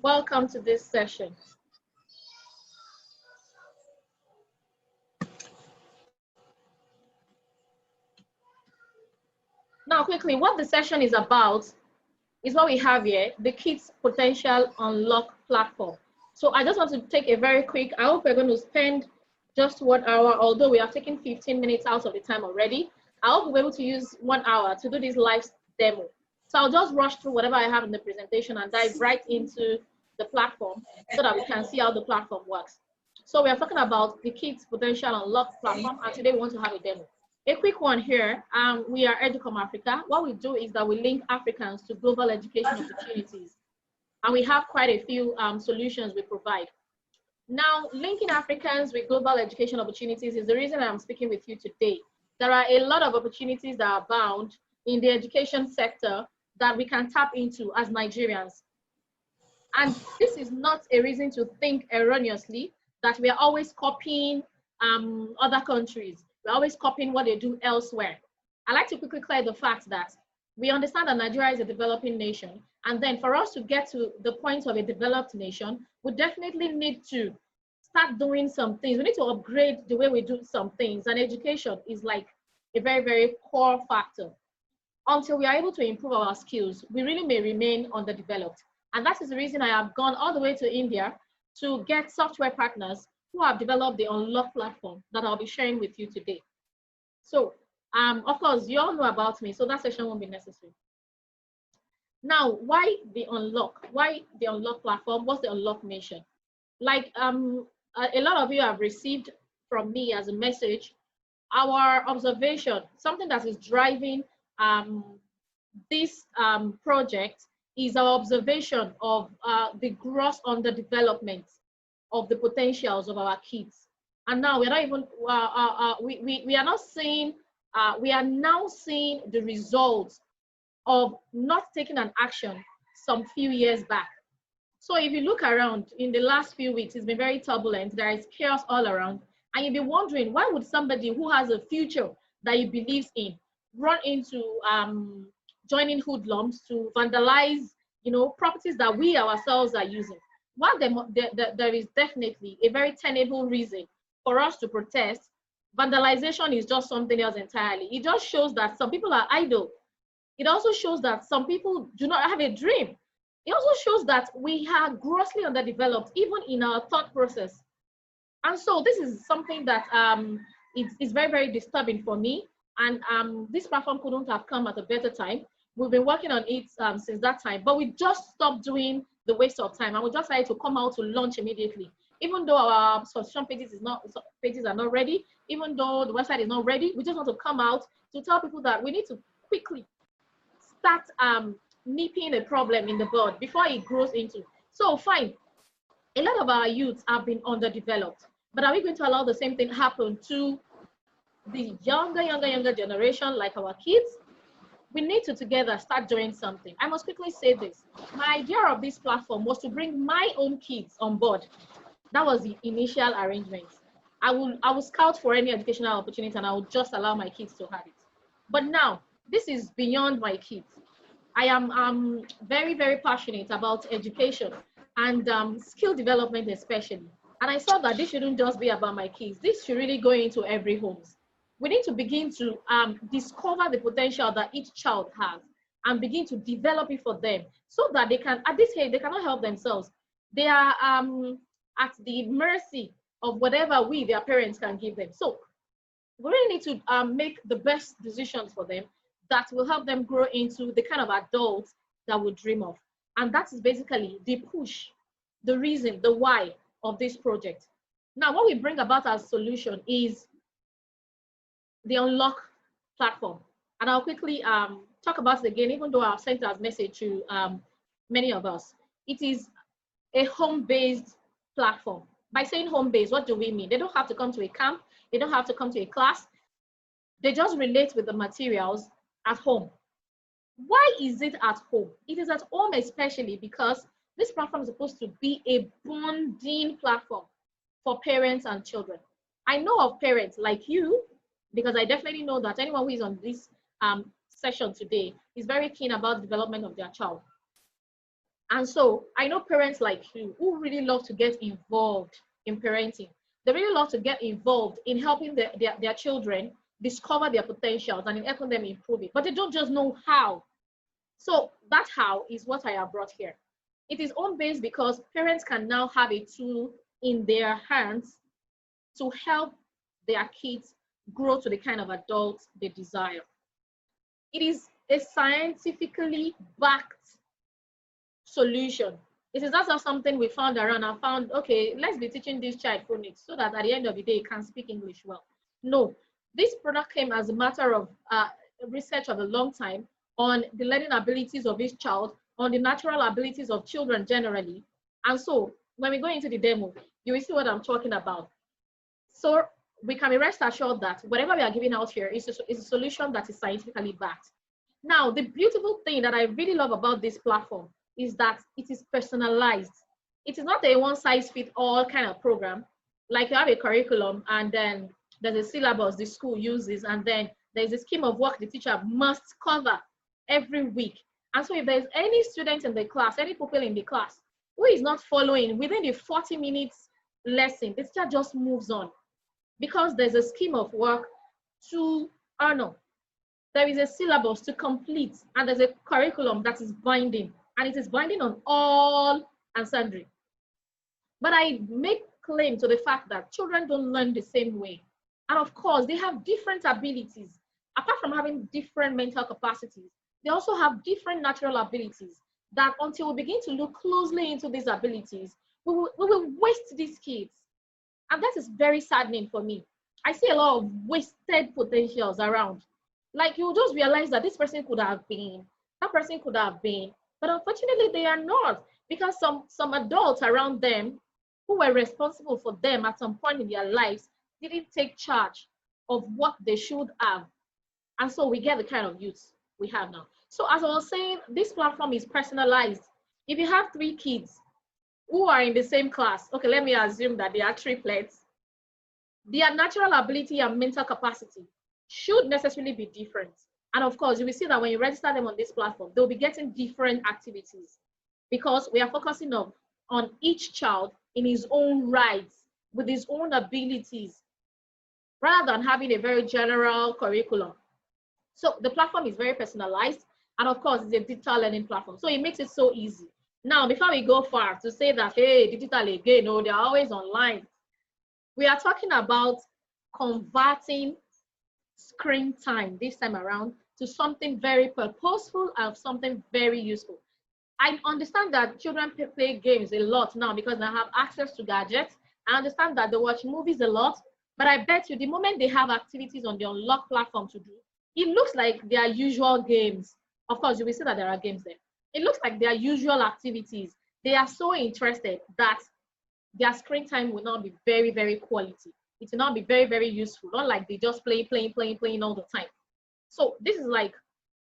Welcome to this session. Now, quickly, what the session is about is what we have here, the Kids Potential Unlock platform. So I just want to take a very quick, I hope we're going to spend just 1 hour, although we have taken 15 minutes out of the time already. I hope we're able to use 1 hour to do this live demo. So I'll just rush through whatever I have in the presentation and dive right into the platform so that we can see how the platform works. So we are talking about the Kids Potential Unlock platform, and today we want to have a demo. A quick one here, we are Educom Africa. What we do is that we link Africans to global education opportunities. And we have quite a few solutions we provide. Now, linking Africans with global education opportunities is the reason I'm speaking with you today. There are a lot of opportunities that are bound in the education sector that we can tap into as Nigerians. And this is not a reason to think erroneously that we are always copying other countries. We're always copying what they do elsewhere. I like to quickly clear the fact that we understand that Nigeria is a developing nation. And then for us to get to the point of a developed nation, we definitely need to start doing some things. We need to upgrade the way we do some things. And education is like a very, very core factor. Until we are able to improve our skills, we really may remain underdeveloped. And that is the reason I have gone all the way to India to get software partners who have developed the Unlock platform that I'll be sharing with you today. So, of course, you all know about me, so that session won't be necessary. Now, why the Unlock? Why the Unlock platform? What's the Unlock mission? Like a lot of you have received from me as a message, our observation, something that is driving this project is our observation of the gross underdevelopment of the potentials of our kids. And now we're not even, we are not seeing, we are now seeing the results of not taking an action some few years back. So if you look around in the last few weeks, it's been very turbulent. There is chaos all around. And you'll be wondering, why would somebody who has a future that he believes in run into joining hoodlums to vandalize, properties that we ourselves are using? While there is definitely a very tenable reason for us to protest, vandalization is just something else entirely. It just shows that some people are idle. It also shows that some people do not have a dream. It also shows that we are grossly underdeveloped, even in our thought process. And so this is something that is very, very disturbing for me. And this platform couldn't have come at a better time. We've been working on it since that time, but we just stopped doing the waste of time, and we just decided to come out to launch immediately. Even though our subscription pages are not ready, even though the website is not ready, we just want to come out to tell people that we need to quickly start nipping a problem in the bud before it grows into. So fine, a lot of our youths have been underdeveloped, but are we going to allow the same thing happen to the younger generation, like our kids? We need to together start doing something. I must quickly say this. My idea of this platform was to bring my own kids on board. That was the initial arrangement. I will scout for any educational opportunity and I will just allow my kids to have it. But now, this is beyond my kids. I am very, very passionate about education and skill development especially. And I saw that this shouldn't just be about my kids. This should really go into every home. We need to begin to discover the potential that each child has and begin to develop it for them so that they can, at this age, they cannot help themselves. They are at the mercy of whatever we, their parents, can give them. So we really need to make the best decisions for them that will help them grow into the kind of adults that we dream of. And that is basically the push, the reason, the why of this project. Now, what we bring about as solution is the Unlock platform. And I'll quickly talk about it again, even though I've sent as message to many of us. It is a home-based platform. By saying home-based, what do we mean? They don't have to come to a camp. They don't have to come to a class. They just relate with the materials at home. Why is it at home? It is at home especially because this platform is supposed to be a bonding platform for parents and children. I know of parents like you, because I definitely know that anyone who is on this session today is very keen about the development of their child. And so I know parents like you who really love to get involved in parenting. They really love to get involved in helping their children discover their potentials and in helping them improve it, but they don't just know how. So that how is what I have brought here. It is home-based because parents can now have a tool in their hands to help their kids grow to the kind of adults they desire. It is a scientifically backed solution. It is not just something we found around and found, okay, let's be teaching this child phonics so that at the end of the day, it can speak English well. No, this product came as a matter of research of a long time on the learning abilities of each child, on the natural abilities of children generally. And so when we go into the demo, you will see what I'm talking about. So we can be rest assured that whatever we are giving out here is a solution that is scientifically backed. Now, the beautiful thing that I really love about this platform is that it is personalized. It is not a one-size-fits-all kind of program. Like you have a curriculum and then there's a syllabus the school uses, and then there's a scheme of work the teacher must cover every week. And so if there's any student in the class, any pupil in the class who is not following within the 40 minutes lesson, the teacher just moves on because there's a scheme of work to honor. There is a syllabus to complete, and there's a curriculum that is binding, and it is binding on all and sundry. But I make claim to the fact that children don't learn the same way. And of course, they have different abilities. Apart from having different mental capacities, they also have different natural abilities that until we begin to look closely into these abilities, we will waste these kids. And that is very saddening for me. I see a lot of wasted potentials around. Like you just realize that this person could have been, that person could have been, but unfortunately they are not, because some adults around them who were responsible for them at some point in their lives didn't take charge of what they should have. And so we get the kind of youth we have now. So as I was saying, this platform is personalized. If you have 3 kids who are in the same class, okay, let me assume that they are triplets, their natural ability and mental capacity should necessarily be different. And of course, you will see that when you register them on this platform, they'll be getting different activities because we are focusing on each child in his own rights, with his own abilities, rather than having a very general curriculum. So the platform is very personalized. And of course, it's a digital learning platform. So it makes it so easy. Now, before we go far to say that, hey, digital again, no, they're always online. We are talking about converting screen time this time around to something very purposeful and something very useful. I understand that children play games a lot now because they have access to gadgets. I understand that they watch movies a lot, but I bet you the moment they have activities on the Unlock platform to do, it looks like their usual games. Of course, you will see that there are games there. It looks like their usual activities. They are so interested that their screen time will not be very, very quality. It will not be very, very useful. Not like they just playing all the time. So this is like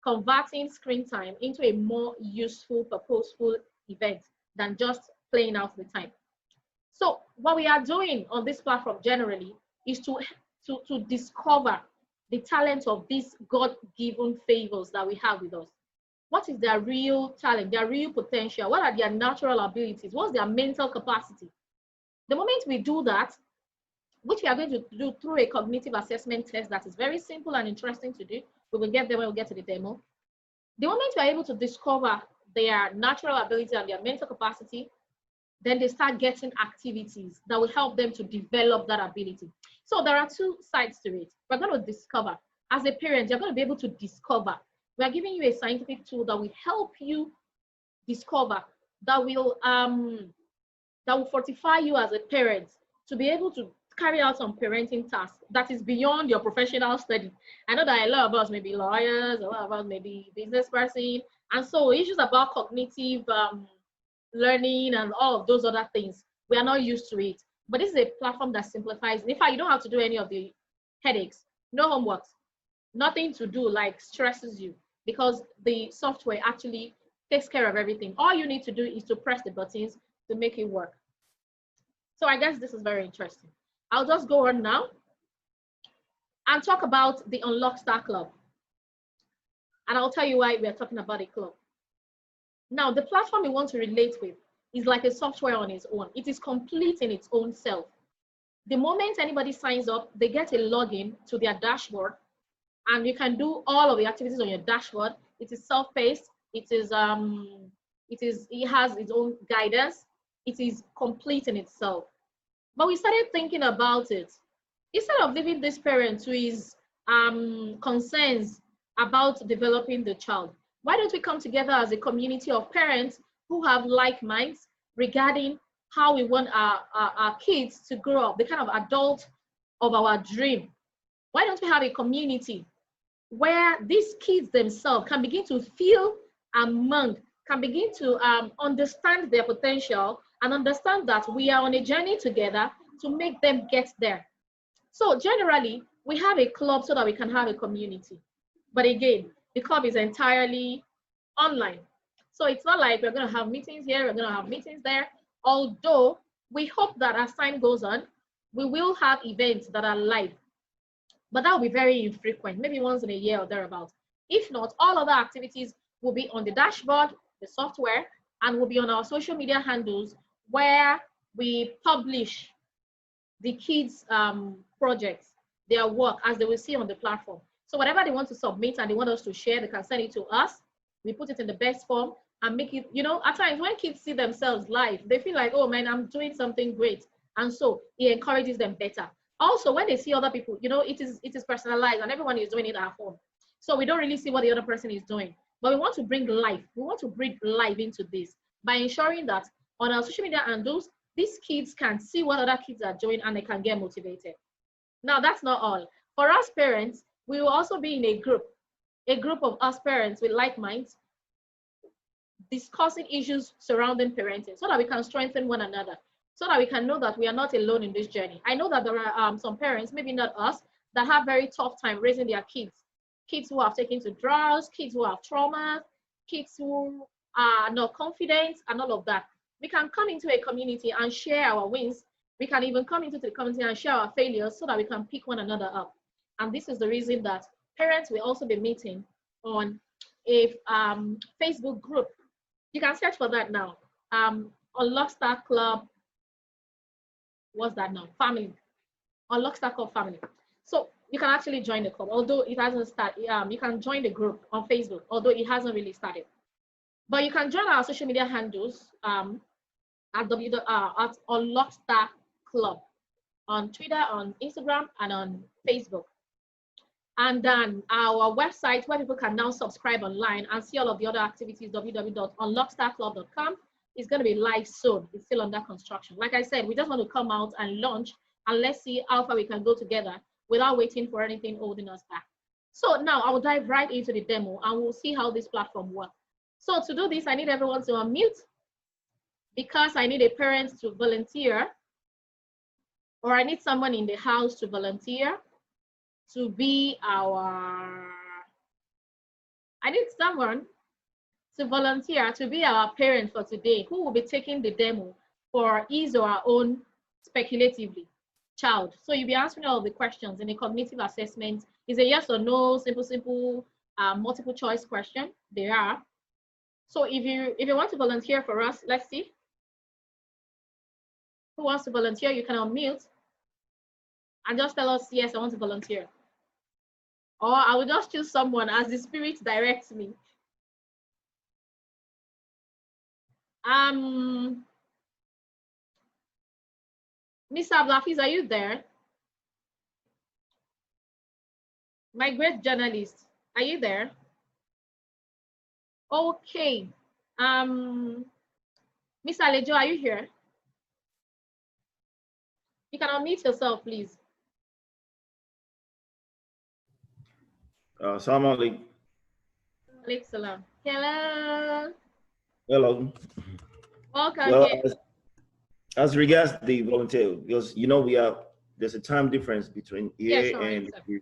converting screen time into a more useful, purposeful event than just playing out the time. So what we are doing on this platform generally is to discover the talent of these God-given favors that we have with us. What is their real talent, their real potential? What are their natural abilities? What's their mental capacity? The moment we do that, which we are going to do through a cognitive assessment test that is very simple and interesting to do, we will get there when we get to the demo. The moment we are able to discover their natural ability and their mental capacity, then they start getting activities that will help them to develop that ability. So there are 2 sides to it. We're going to discover. As a parent, you're going to be able to discover. We are giving you a scientific tool that will help you discover, that will fortify you as a parent to be able to carry out some parenting tasks that is beyond your professional study. I know that a lot of us may be lawyers, a lot of us may be business person, and so issues about cognitive learning and all of those other things, we are not used to it. But this is a platform that simplifies. In fact, you don't have to do any of the headaches, no homework, nothing to do like stresses you, because the software actually takes care of everything. All you need to do is to press the buttons to make it work. So I guess this is very interesting. I'll just go on now and talk about the Unlockstar Club. And I'll tell you why we're talking about a club. Now, the platform we want to relate with is like a software on its own. It is complete in its own self. The moment anybody signs up, they get a login to their dashboard, and you can do all of the activities on your dashboard. It is self-paced. It has its own guidance. It is complete in itself. But we started thinking about it. Instead of leaving this parent to his concerns about developing the child, why don't we come together as a community of parents who have like minds regarding how we want our kids to grow up, the kind of adult of our dream? Why don't we have a community where these kids themselves can begin to feel among, can begin to understand their potential and understand that we are on a journey together to make them get there. So generally, we have a club so that we can have a community. But again, the club is entirely online. So it's not like we're going to have meetings here, we're going to have meetings there. Although we hope that as time goes on, we will have events that are live. But that will be very infrequent, maybe once in a year or thereabouts. If not, all other activities will be on the dashboard, the software, and will be on our social media handles where we publish the kids' projects, their work, as they will see on the platform. So whatever they want to submit and they want us to share, they can send it to us. We put it in the best form and make it, at times when kids see themselves live, they feel like, oh man, I'm doing something great. And so it encourages them better. Also, when they see other people, it is personalized and everyone is doing it at home. So we don't really see what the other person is doing. But we want to bring life. We want to bring life into this by ensuring that on our social media handles, these kids can see what other kids are doing and they can get motivated. Now, that's not all. For us parents, we will also be in a group of us parents with like minds, discussing issues surrounding parenting so that we can strengthen one another, so that we can know that we are not alone in this journey. I know that there are some parents, maybe not us, that have very tough time raising their kids who have taken to drugs, kids who have trauma, kids who are not confident, and all of that. We can come into a community and share our wins. We can even come into the community and share our failures so that we can pick one another up. And this is the reason that parents will also be meeting on a Facebook group. You can search for that now. Unlockstar Club, what's that now? Family. Unlockstar Club Family. So you can actually join the club, although it hasn't started. You can join the group on Facebook, although it hasn't really started. But you can join our social media handles at Unlockstar Club on Twitter, on Instagram, and on Facebook. And then our website where people can now subscribe online and see all of the other activities, www.unlockstarclub.com, is going to be live soon. It's still under construction. Like I said, we just want to come out and launch, and let's see how far we can go together without waiting for anything holding us back. So now I will dive right into the demo and we'll see how this platform works. So to do this, I need everyone to unmute because I need a parent to volunteer, or I need someone in the house to volunteer to be I need someone to volunteer to be our parent for today who will be taking the demo for his or her own speculatively child. So you'll be answering all the questions in a cognitive assessment. Is a yes or no, simple, multiple choice question. There are. So if you want to volunteer for us, let's see. Who wants to volunteer? You can unmute and just tell us, yes, I want to volunteer. Or I will just choose someone as the spirit directs me. Mr. Abdulhafiz, are you there? My great journalist, are you there? Okay. Mr. Alejo, are you here? You can unmute yourself, please. Assalamu alaikum. Alaikum salam. Hello. Hello. Welcome. Well, as regards the volunteer, because there's a time difference between here and here.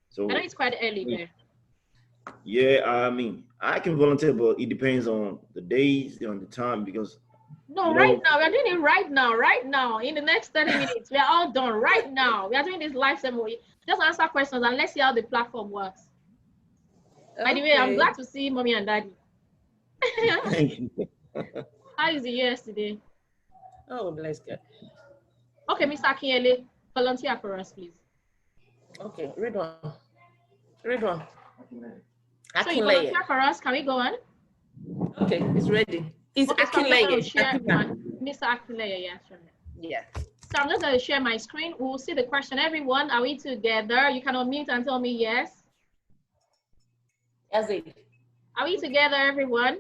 So I know it's quite early there. Yeah, I mean, I can volunteer, but it depends on the days, on the time, because no, right now we're doing it right now. In the next 30 minutes, we are all done right now. We are doing this live seminar. Just answer questions and let's see how the platform works. Okay. By the way, I'm glad to see mommy and daddy. Thank you. How is the years today? Oh, bless God. Okay, Mr. Akinyele, volunteer for us, please. Okay, read one. Read one. So you volunteer for us. Can we go on? Okay, it's ready. It's okay, so I'm going to share Akinleye. Mr. Akinleye, yeah, sure. Yeah. So I'm just going to share my screen. We'll see the question. Everyone, are we together? You can unmute and tell me yes. Yes, it. Are we together, everyone?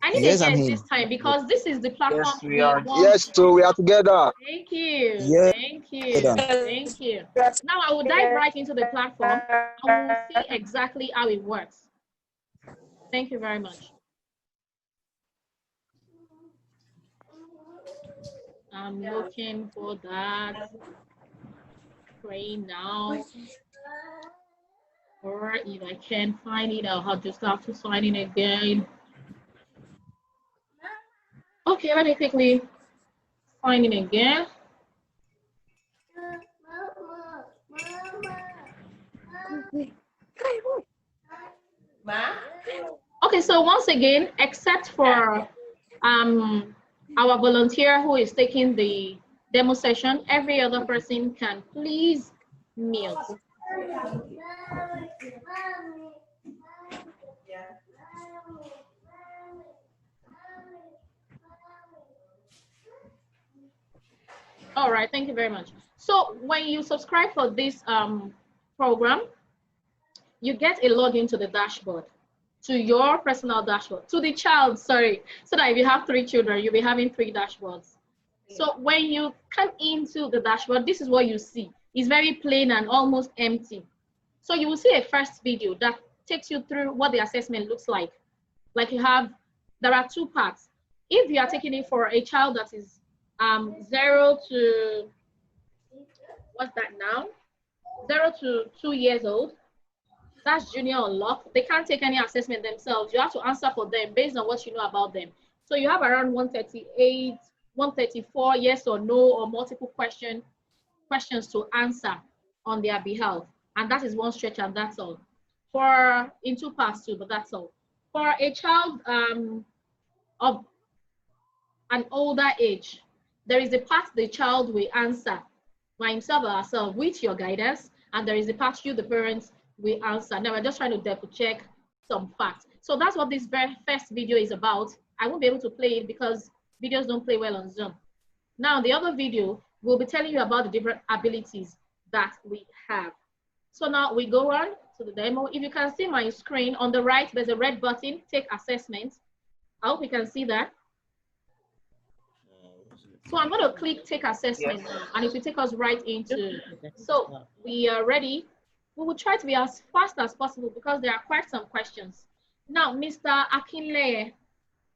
I need yes, a yes this time because this is the platform. Yes, we are. Yes, so we are together. Thank you. Yes. Thank you. Thank you. Now I will dive right into the platform and we'll see exactly how it works. Thank you very much. I'm looking for that. Pray now. Or if I can't find it, I'll just have to sign in again. Okay, let me quickly sign in again. Okay, so once again, except for our volunteer who is taking the demo session, every other person can please mute. All right, thank you very much. So when you subscribe for this program, you get a login to the dashboard, to your personal dashboard, to the child, sorry, so that if you have 3 children, you'll be having 3 dashboards. So when you come into the dashboard, this is what you see. It's very plain and almost empty. So you will see a first video that takes you through what the assessment looks like. Like you have, there are 2 parts. If you are taking it for a child that is 0 to, what's that now? 0 to 2 years old, that's junior unlock. They can't take any assessment themselves. You have to answer for them based on what you know about them. So you have around 138, 134 yes or no or multiple questions to answer on their behalf. And that is one stretch and that's all. For in 2 parts too, but that's all. For a child of an older age, there is a part the child will answer by himself or herself with your guidance, and there is a part you, the parents, will answer. Now we're just trying to double check some facts. So that's what this very first video is about. I won't be able to play it because videos don't play well on Zoom. Now the other video will be telling you about the different abilities that we have. So now we go on to the demo. If you can see my screen on the right, there's a red button, take assessment. I hope you can see that. So I'm going to click take assessment now, and it will take us right into. So we are ready. We will try to be as fast as possible because there are quite some questions. Now, Mr. Akinleye,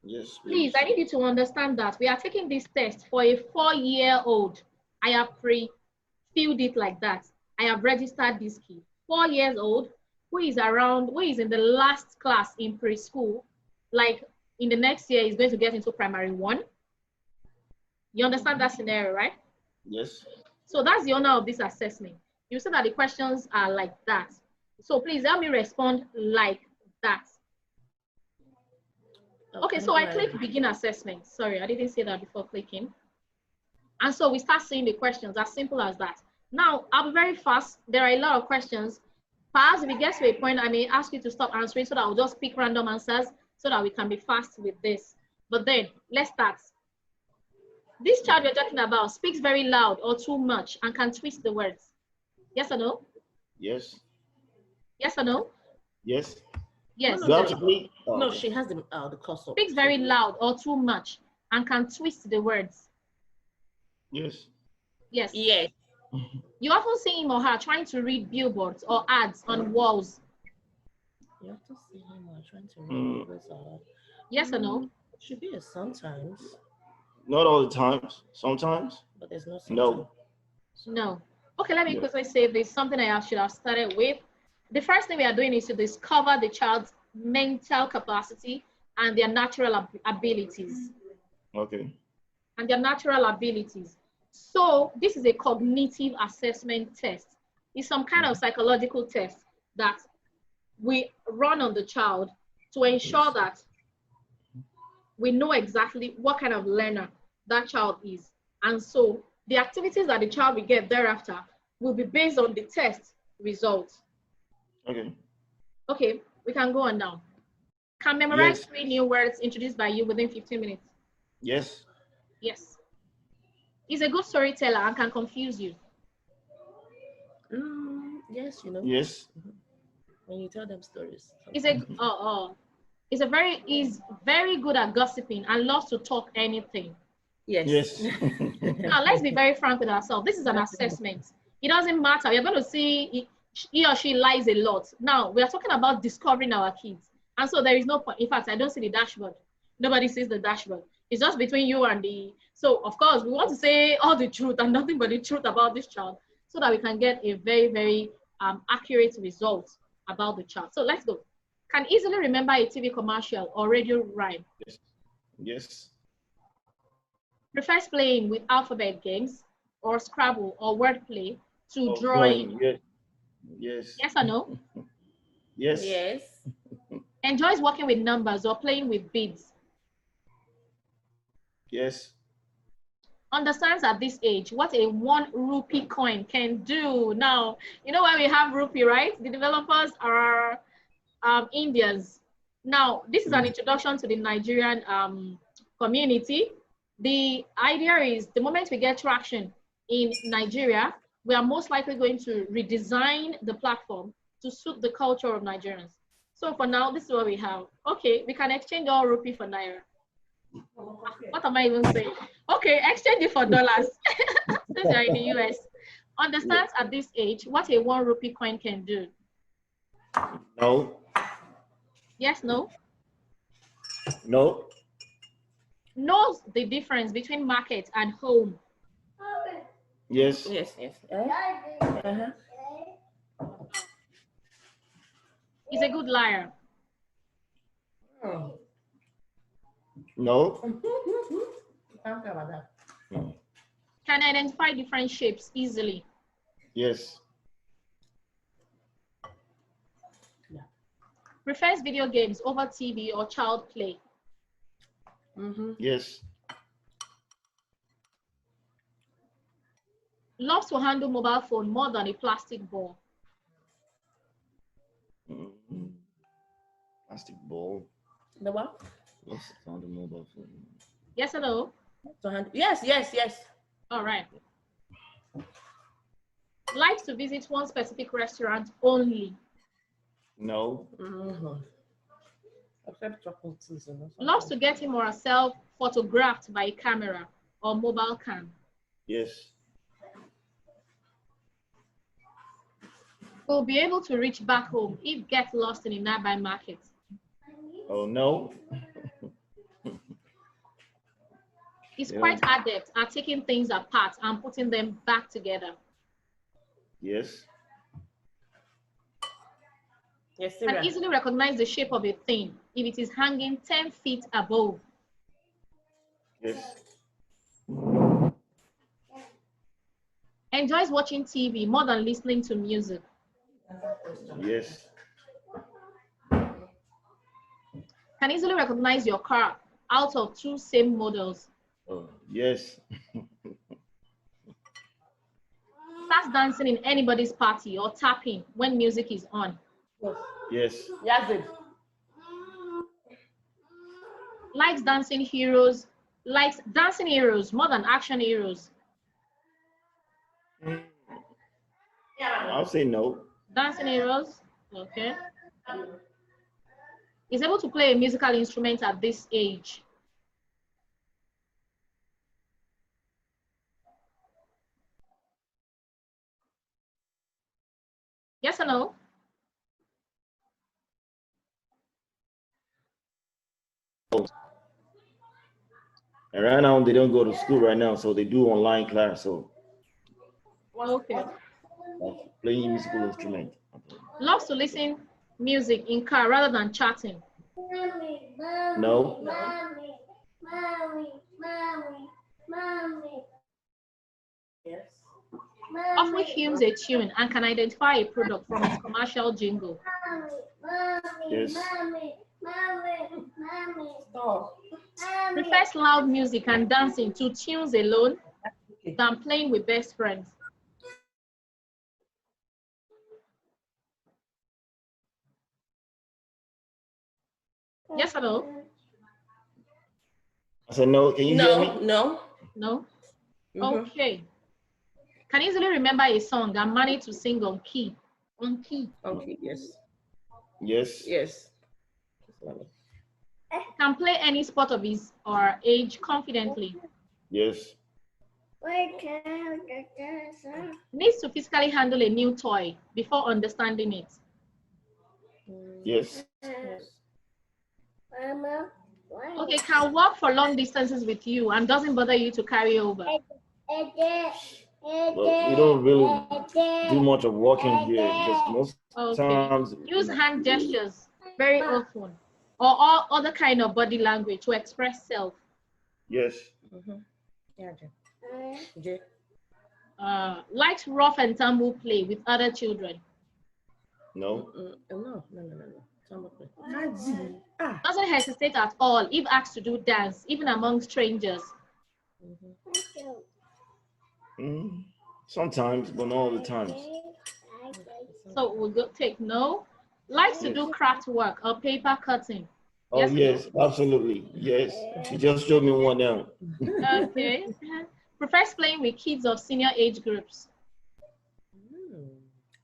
yes, please, I need you to understand that we are taking this test for a 4-year-old. I have pre-filled it like that. I have registered this kid. 4 years old, who is in the last class in preschool, like in the next year is going to get into primary 1. You understand that scenario, right? Yes. So that's the honor of this assessment. You see that the questions are like that. So please help me respond like that. Okay, so I click begin assessment. Sorry, I didn't say that before clicking. And so we start seeing the questions, as simple as that. Now, I'll be very fast. There are a lot of questions. Perhaps if it gets to a point, I may ask you to stop answering so that I'll just pick random answers so that we can be fast with this. But then, let's start. This child we're talking about speaks very loud or too much and can twist the words. Yes or no? Yes. Yes or no? Yes. Yes. No, she has the cursor. Speaks very loud or too much and can twist the words. Yes. Yes. Yes. You often see him or her trying to read billboards or ads on walls. You often see him or trying to read billboards or... Yes or no? Should be a sometimes. Not all the times. Sometimes. But there's no sometimes. No. No. Okay, let me quickly say this. Something I should have started with. The first thing we are doing is to discover the child's mental capacity and their natural abilities. Okay. And their natural abilities. So this is a cognitive assessment test. It's some kind of psychological test that we run on the child to ensure that we know exactly what kind of learner that child is. And so the activities that the child will get thereafter will be based on the test results. Okay. Okay, we can go on now. Can memorize Yes. 3 new words introduced by you within 15 minutes? Yes. Yes. Is a good storyteller and can confuse you. Yes, you know. Yes. When you tell them stories. Is very good at gossiping and loves to talk anything. Yes. Yes. Now let's be very frank with ourselves. This is an assessment. It doesn't matter. We're going to see he or she lies a lot. Now we are talking about discovering our kids. And so there is no point. In fact, I don't see the dashboard. Nobody sees the dashboard. It's just between you and the. So of course we want to say all the truth and nothing but the truth about this child so that we can get a very, very accurate result about the child. So let's go. Can easily remember a TV commercial or radio rhyme. Yes. Yes. Prefers playing with alphabet games or Scrabble or wordplay to Drawing. drawing. Yes. Yes. Yes or no? Yes. Yes. Enjoys working with numbers or playing with beads. Yes. Understands at this age what a 1 rupee coin can do. Now, you know why we have rupee, right? The developers are Indians. Now, this is an introduction to the Nigerian community. The idea is the moment we get traction in Nigeria, we are most likely going to redesign the platform to suit the culture of Nigerians. So for now, this is what we have. Okay, we can exchange all rupee for naira. What am I even saying? Okay, exchange it for dollars. Since you're in the US. Understands at this age what a 1 rupee coin can do. No. Yes, no? No. Knows the difference between market and home. Yes. Yes. Yes. Uh-huh. Is a good liar. Oh. No. Can't cover that. No. Can identify different shapes easily. Yes. Prefers video games over TV or child play. Yes. Loves to handle mobile phone more than a plastic ball. Plastic ball. The what? Lost on the mobile phone. Yes or no? Yes. Yes. All right. Likes to visit one specific restaurant only. No. Except chocolate season. Loves to get him or herself photographed by a camera or mobile cam. Yes. Will be able to reach back home if get lost in a nearby market. Oh no. Is quite adept at taking things apart and putting them back together. Yes. Yes, Can easily recognize the shape of a thing if it is hanging 10 feet above. Yes. Enjoys watching TV more than listening to music. Yes. Can easily recognize your car out of 2 same models. Oh, yes. Starts dancing in anybody's party or tapping when music is on. Yes. Yes. Likes dancing heroes more than action heroes. I'll say no. Dancing heroes, okay. Is able to play a musical instrument at this age. Yes or no? And right now they don't go to school right now, so they do online class. So Okay. like playing musical instrument. Loves to listen music in car rather than chatting. No. Yes. Often hums a tune and can identify a product from its commercial jingle. Yes. Stop. Prefers loud music and dancing to tunes alone Okay. than playing with best friends. Yes or no? I said no. Can you hear me? No. No? Mhm. Okay. Can easily remember a song and manage to sing on key. On key. Okay. Yes. Yes. Yes. Can play any sport of his or age confidently. Yes. Needs to physically handle a new toy before understanding it. Yes. Yes. Okay, can walk for long distances with you and doesn't bother you to carry over. Well, we don't really do much of walking here because most Okay. times. Use hand gestures very often or all other kind of body language to express self. Yes. Yeah. J. Likes rough and tumble play with other children. No. No. Ah. Doesn't hesitate at all if asked to do dance, even among strangers. Sometimes, but not all the times. So we'll go take no. Likes to Yes. do craft work or paper cutting. Oh Yes, yes, absolutely. Yes. You just showed me one now. Okay. Prefers playing with kids of senior age groups.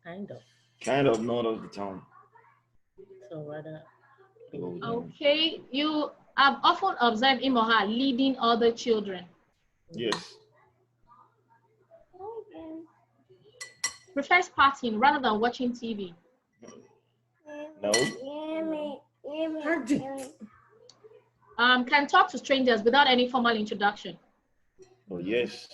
Kind of. Kind of, not all the time. So rather. Okay. You have often observed him or her leading other children. Yes. Prefers partying rather than watching TV. No. Can talk to strangers without any formal introduction. Oh yes.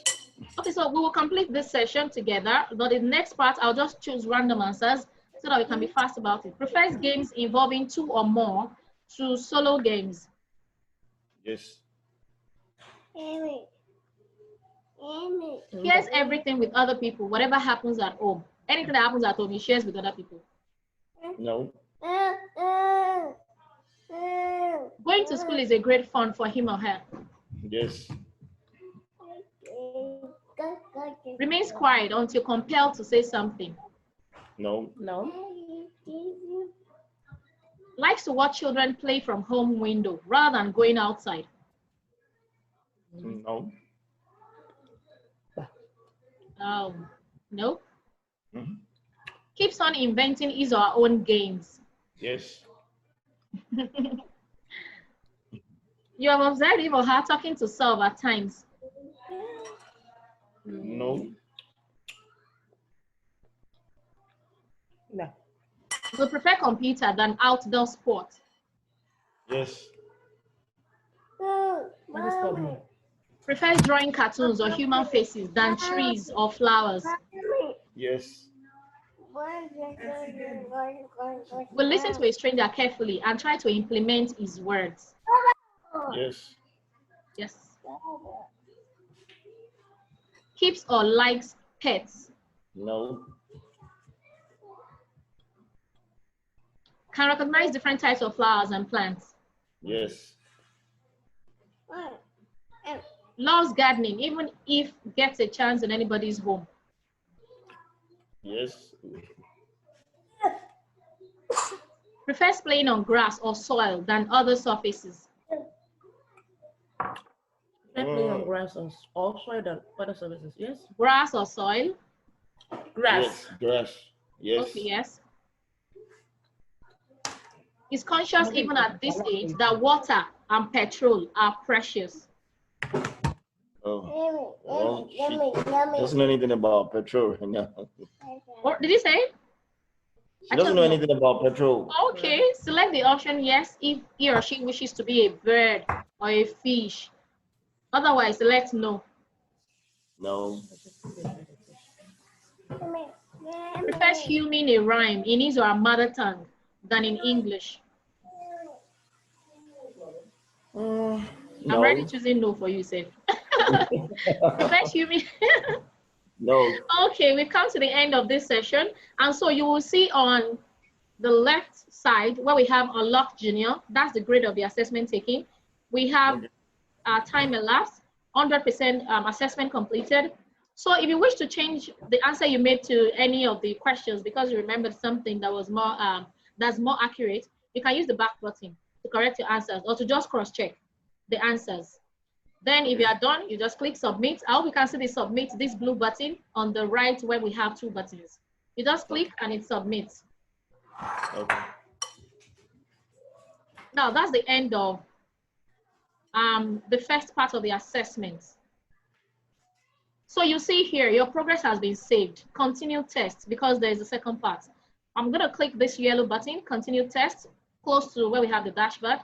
Okay, so we will complete this session together, but in the next part, I'll just choose random answers so that we can be fast about it. Prefers games involving two or more to solo games. Yes. Shares everything with other people, whatever happens at home. Anything that happens at home, he shares with other people. No. Going to school is a great fun for him or her. Yes. Remains quiet until compelled to say something. No. Likes to watch children play from home window rather than going outside. No. No. Keeps on inventing his or her own games. Yes. You have observed him or her talking to self at times. No. No. Will prefer computer than outdoor sport. Yes. Prefers drawing cartoons or human faces than trees or flowers. Yes. Will listen to a stranger carefully and try to implement his words. Yes. Yes. Keeps or likes pets. No. Can recognize different types of flowers and plants. Yes. Loves gardening, even if gets a chance in anybody's home. Yes. Prefers playing on grass or soil than other surfaces. Playing on grass or soil than other services. Yes. Grass or soil? Grass. Yes. Grass. Yes. Okay, yes. Is conscious even at this age that water and petrol are precious. Oh. Well, she doesn't know anything about petrol right now. What did you say? She doesn't know anything about petrol. Okay, select the option yes if he or she wishes to be a bird or a fish. Otherwise, select no. No. Prefers humming a rhyme in his or her mother tongue than in English. No. I'm already choosing no for you, Seth. Prefers humming. No. Okay, we've come to the end of this session. And so you will see on the left side where we have Unlocked Junior. That's the grade of the assessment taking. We have time elapsed, 100% assessment completed. So if you wish to change the answer you made to any of the questions because you remembered something that was more that's more accurate, you can use the back button to correct your answers or to just cross-check the answers. Then if you are done, you just click submit. I hope you can see the submit, this blue button on the right where we have 2 buttons. You just click and it submits. Okay. Now that's the end of the first part of the assessment. So you see here, your progress has been saved. Continue test, because there's a second part. I'm gonna click this yellow button, continue test, close to where we have the dashboard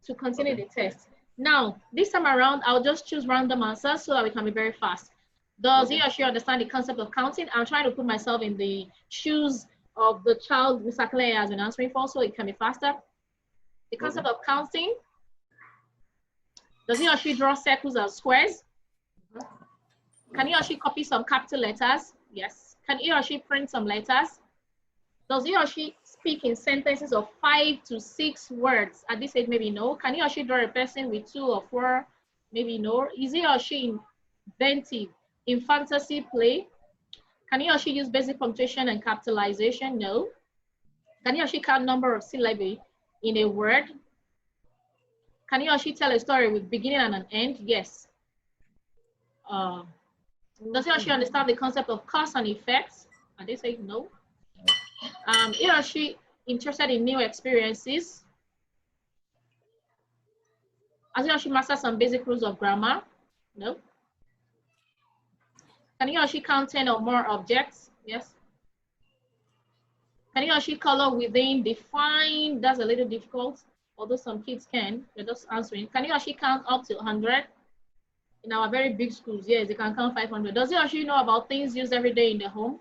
to continue the test. Now, this time around, I'll just choose random answers so that we can be very fast. Does he or she understand the concept of counting? I'm trying to put myself in the shoes of the child Mr. Clay has been answering for, so it can be faster. The concept of counting. Does he or she draw circles and squares? Can he or she copy some capital letters? Yes. Can he or she print some letters? Does he or she speak in sentences of 5 to 6 words? At this age, maybe no. Can he or she draw a person with 2 or 4? Maybe no. Is he or she inventive in fantasy play? Can he or she use basic punctuation and capitalization? No. Can he or she count number of syllabi in a word? Can he or she tell a story with beginning and an end? Yes. Does he or she understand the concept of cause and effects? And they say no. He or she interested in new experiences? Has he or she mastered some basic rules of grammar? No. Can he or she count 10 or more objects? Yes. Can he or she color within, define? That's a little difficult, although some kids can. They're just answering. Can he or she count up to 100? In our very big schools, yes, they can count 500. Does he or she know about things used every day in the home?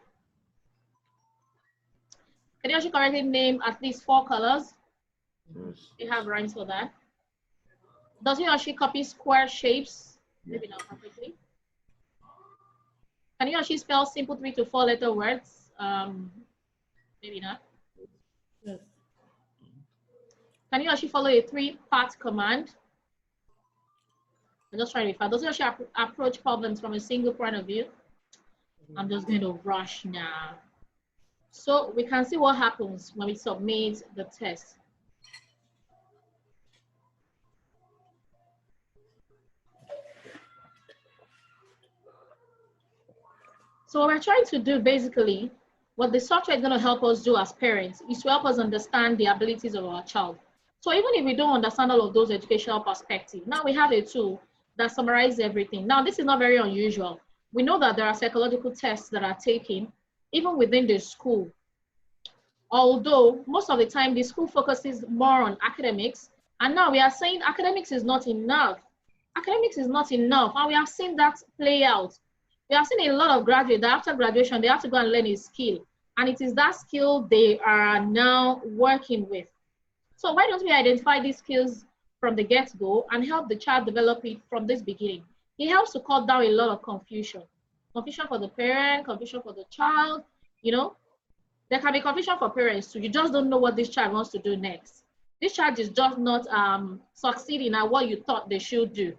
Can he or she correctly name at least 4 colors? Yes. You have rhymes for that. Does he or she copy square shapes? Yes. Maybe not perfectly. Can he or she spell simple 3 to 4 letter words? Maybe not. Yes. Can he or she follow a 3-part command? I'm just trying to be fast. Does he or she approach problems from a single point of view? I'm just going to rush now. So we can see what happens when we submit the test. So what we're trying to do basically, what the software is going to help us do as parents is to help us understand the abilities of our child. So even if we don't understand all of those educational perspectives, now we have a tool that summarizes everything. Now, this is not very unusual. We know that there are psychological tests that are taken even within the school. Although most of the time the school focuses more on academics, and now we are saying academics is not enough. Academics is not enough, and we have seen that play out. We have seen a lot of graduates that after graduation, they have to go and learn a skill, and it is that skill they are now working with. So why don't we identify these skills from the get-go and help the child develop it from this beginning? It helps to cut down a lot of confusion. Confusion for the parent, confusion for the child, you know. There can be confusion for parents too. You just don't know what this child wants to do next. This child is just not succeeding at what you thought they should do.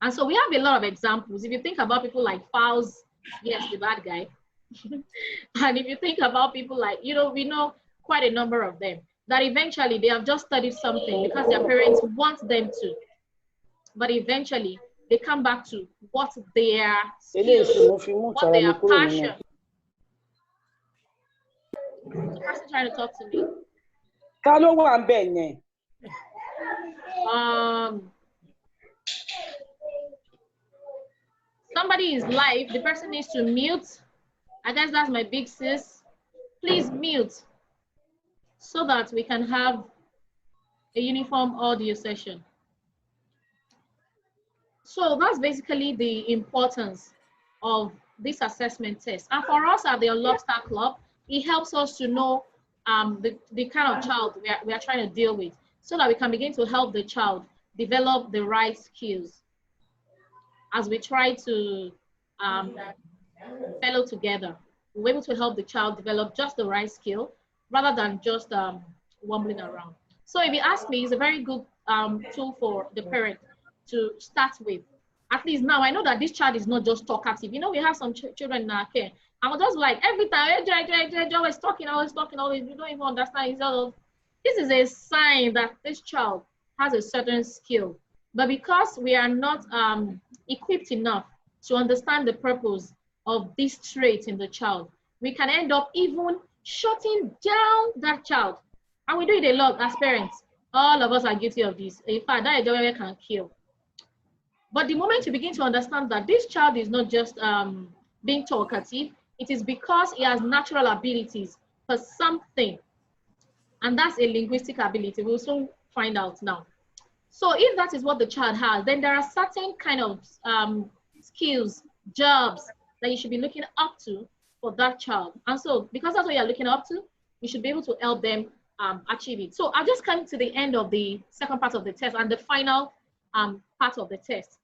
And so we have a lot of examples. If you think about people like Fowles, yes, the bad guy. And if you think about people like, you know, we know quite a number of them that eventually they have just studied something because their parents want them to. But eventually they come back to what their skills, what their passion. The person trying to talk to me. Somebody is live. The person needs to mute. I guess that's my big sis. Please mute so that we can have a uniform audio session. So that's basically the importance of this assessment test. And for us at the Unlockstar Club, it helps us to know the kind of child we are trying to deal with so that we can begin to help the child develop the right skills as we try to fellow together. We're able to help the child develop just the right skill rather than just wobbling around. So if you ask me, it's a very good tool for the parent to start with. At least now I know that this child is not just talkative. You know, we have some children in our care. I'm just like, every time, always talking, always talking, always, you don't even understand. This is a sign that this child has a certain skill. But because we are not equipped enough to understand the purpose of this trait in the child, we can end up even shutting down that child. And we do it a lot as parents. All of us are guilty of this. In fact, that idea can kill. But the moment you begin to understand that this child is not just being talkative, it is because he has natural abilities for something. And that's a linguistic ability. We'll soon find out now. So if that is what the child has, then there are certain kind of skills, jobs that you should be looking up to for that child. And so because that's what you're looking up to, you should be able to help them achieve it. So I'll just come to the end of the second part of the test and the final part of the test.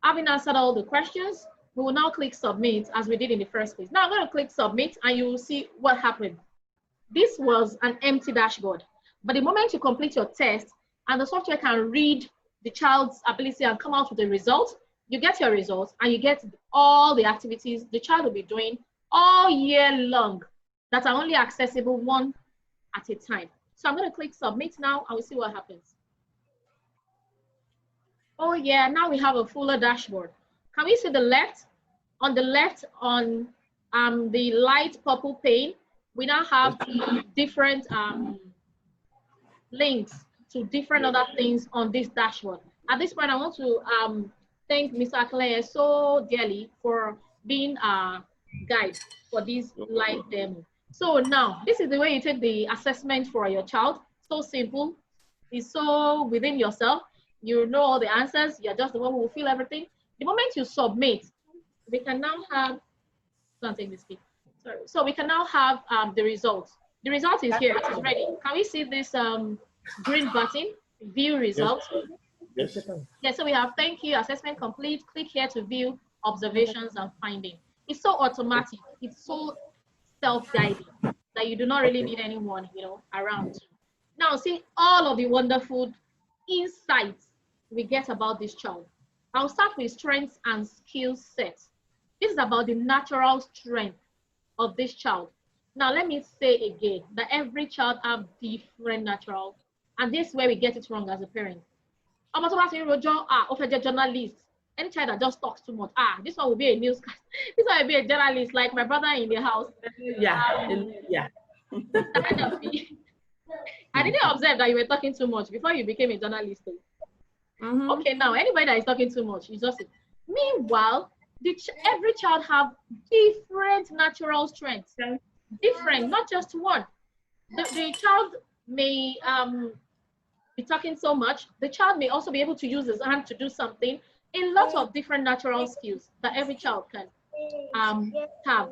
Having answered all the questions, we will now click submit as we did in the first place. Now I'm going to click submit and you will see what happened. This was an empty dashboard, but the moment you complete your test and the software can read the child's ability and come out with the results, you get your results and you get all the activities the child will be doing all year long that are only accessible one at a time. So I'm going to click submit now and we'll see what happens. Oh yeah, now we have a fuller dashboard. Can we see the left? On the left, on the light purple pane, we now have the different links to different other things on this dashboard. At this point, I want to thank Mr. Akleye so dearly for being a guide for this live demo. So now, this is the way you take the assessment for your child. So simple. It's so within yourself. You know all the answers. You're just the one who will fill everything. The moment you submit, we can now have, don't take this speak. Sorry. So we can now have the results. The result is here. It is ready. Can we see this green button, view results? Yes. Yeah, so we have thank you, assessment complete. Click here to view observations and finding. It's so automatic. It's so self-guiding that you do not really need anyone, you know, around. Now, see all of the wonderful insights we get about this child. I'll start with strengths and skill sets. This is about the natural strength of this child. Now, let me say again that every child have different natural, and this is where we get it wrong as a parent. I'm journalist. Any child that just talks too much, this one will be a newscaster. This one will be a journalist, like my brother in the house. Yeah, yeah. I didn't observe that you were talking too much before you became a journalist. Mm-hmm. Okay, now anybody that is talking too much is just it. Meanwhile, every child have different natural strengths, different, not just one. The child may be talking so much. The child may also be able to use his hand to do something. A lot of different natural skills that every child can have.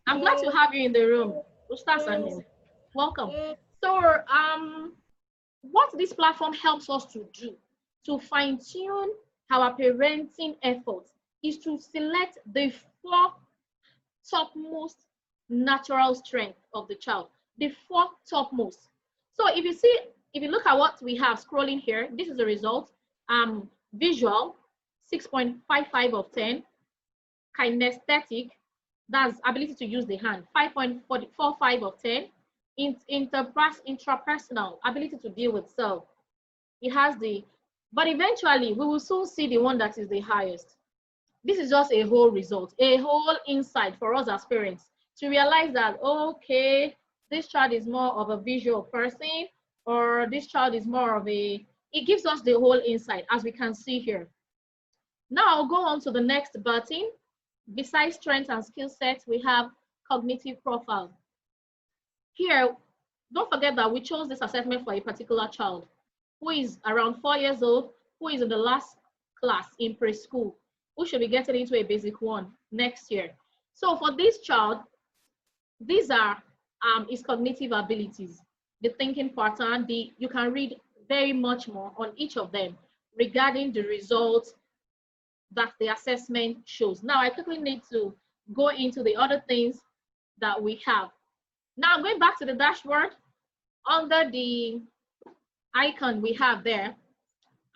I'm glad to have you in the room, Ustaz Anis. Welcome. So, what this platform helps us to do to fine-tune our parenting efforts is to select the 4 topmost natural strengths of the child, the 4 topmost. So if you look at what we have scrolling here, this is the result. Visual, 6.55 of 10. Kinesthetic, that's ability to use the hand, 5.45 of 10. Intrapersonal, ability to deal with self. It has but eventually we will soon see the one that is the highest. This is just a whole result, a whole insight for us as parents to realize that, okay, this child is more of a visual person, or this child is more of it gives us the whole insight, as we can see here. Now I'll go on to the next button. Besides strengths and skill sets, we have cognitive profile. Here, don't forget that we chose this assessment for a particular child who is around 4 years old, who is in the last class in preschool, who should be getting into a basic 1 next year. So for this child, these are his cognitive abilities, the thinking pattern. You can read very much more on each of them regarding the results that the assessment shows. Now I quickly need to go into the other things that we have. Now I'm going back to the dashboard. Under the icon we have there,